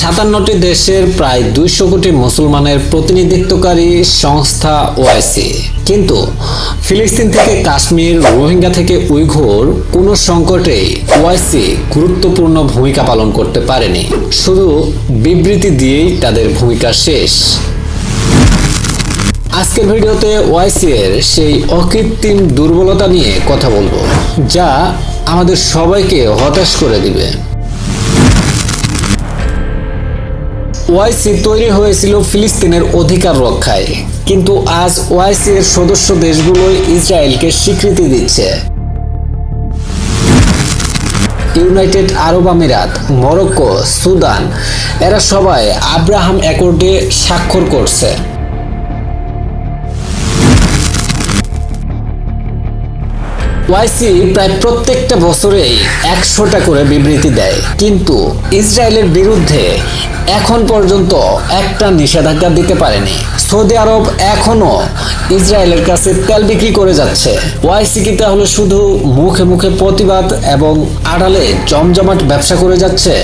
57টি দেশের প্রায় 200 কোটি মুসলমানের প্রতিনিধিত্বকারী সংস্থা ওআইসি। কিন্তু ফিলিস্তিন থেকে কাশ্মীর, রোহিঙ্গা থেকে উইঘুর কোনো সংকটেই ওআইসি গুরুত্বপূর্ণ ভূমিকা পালন করতে পারেনি। শুধু বিবৃতি দিয়েই তাদের ভূমিকা শেষ। আজকের ভিডিওতে ওআইসি এর সেই অকৃত্রিম দুর্বলতা নিয়ে কথা বলবো, যা আমাদের সবাইকে হতাশ করে দিবে। ওআইসি তৈরি হয়েছিল ফিলিস্তিনের অধিকার রক্ষায়, কিন্তু আজ ওআইসি এর সদস্য দেশগুলোই ইসরায়েলকে স্বীকৃতি দিচ্ছে। ইউনাইটেড আরব আমিরাত, মরক্কো, সুদান এরা সবাই আব্রাহাম অ্যাকর্ডে স্বাক্ষর করছে। ওআইসি প্রায় প্রত্যেকটা বছরেই 100টা করে বিবৃতি দেয়, কিন্তু ইসরায়েলের বিরুদ্ধে এখন পর্যন্ত একটা নিষেধাজ্ঞা দিতে পারেনি। সৌদি আরব এখনো ইসরায়েলের কাছে তেল বিক্রি করে যাচ্ছে। ওআইসি কি তাহলে শুধু মুখে মুখে প্রতিবাদ এবং আড়ালে জমজমাট ব্যবসা করে যাচ্ছে?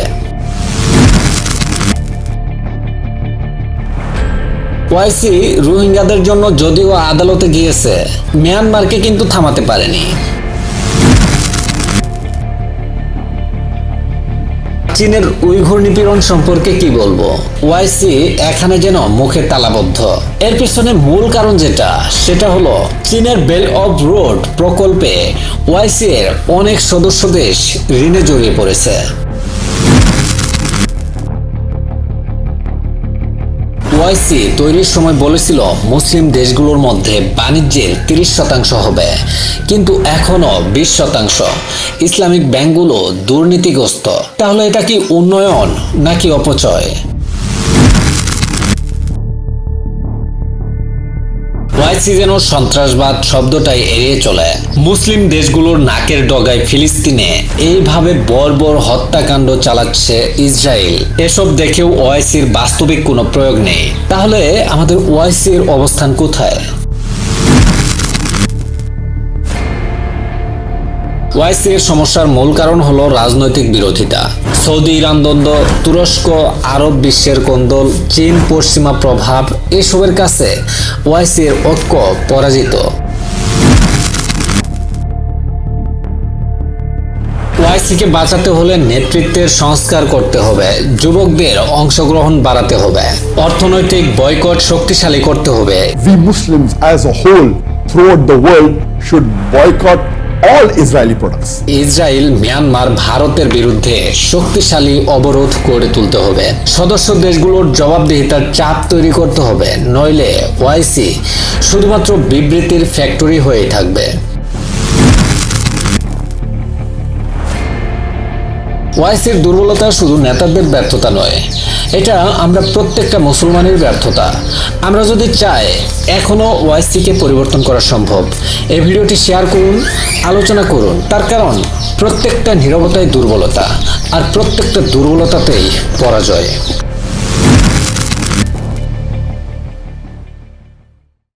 ওআইসি রোহিঙ্গাদের জন্য যদিও আদালতে গিয়েছে, মিয়ানমারকে কিন্তু থামাতে পারেনি। চীনের উইঘুর নিপীড়ন সম্পর্কে কি বলবো? ওআইসি এখানে যেন মুখে তালাবদ্ধ। এর পিছনে মূল কারণ সেটা হলো চীনের বেল্ট অফ রোড প্রকল্পে ওআইসি এর অনেক সদস্য দেশ ঋণে জড়িয়ে পড়েছে। ওআইসি তৈরির সময় বলেছিল মুসলিম দেশগুলোর মধ্যে বাণিজ্যের 30% হবে, কিন্তু এখনো 20%। ইসলামিক ব্যাংকগুলো দুর্নীতিগ্রস্ত। তাহলে এটা কি উন্নয়ন নাকি অপচয়? ওআইসি যেন সন্ত্রাসবাদ শব্দটাই এড়িয়ে চলে। মুসলিম দেশগুলোর নাকের ডগায় ফিলিস্তিনে এইভাবে বর্বর হত্যাকাণ্ড চালাচ্ছে ইসরায়েল। এসব দেখেও ওআইসির বাস্তবিক কোনো প্রয়োগ নেই। তাহলে আমাদের ওআইসির অবস্থান কোথায়? ওআইসি এর সমস্যার মূল কারণ হলো রাজনৈতিক বিরোধিতা। সৌদি ইরান দ্বন্দ্ব, তুরস্ক আরব বিশ্বের কোন্দল, চীন পশ্চিমা প্রভাব এসবের কাছে ওআইসি এর ঐক্য পরাজিত। ওআইসিকে বাঁচাতে হলে নেতৃত্বের সংস্কার করতে হবে, যুবকদের অংশগ্রহণ বাড়াতে হবে, অর্থনৈতিক বয়কট শক্তিশালী করতে হবে। We Muslims as a whole throughout the world should boycott all Israeli products. Israel, Myanmar, ভারতের বিরুদ্ধে শক্তিশালী অবরোধ গড়ে তুলতে হবে। সদস্য দেশগুলোর জবাবদিহিতার চাপ তৈরি করতে হবে, নইলে ওআইসি শুধুমাত্র বিবৃতির ফ্যাক্টরি হয়ে থাকবে। ওআইসির দুর্বলতা শুধু নেতাদের ব্যর্থতা নয়, এটা আমরা প্রত্যেকটা মুসলমানের ব্যর্থতা। আমরা যদি চাই, এখনো ওআইসিকে পরিবর্তন করা সম্ভব। এই ভিডিওটি শেয়ার করুন, আলোচনা করুন। তার কারণ প্রত্যেকটা নীরবতাই দুর্বলতা, আর প্রত্যেকটা দুর্বলতাতেই পরাজয়।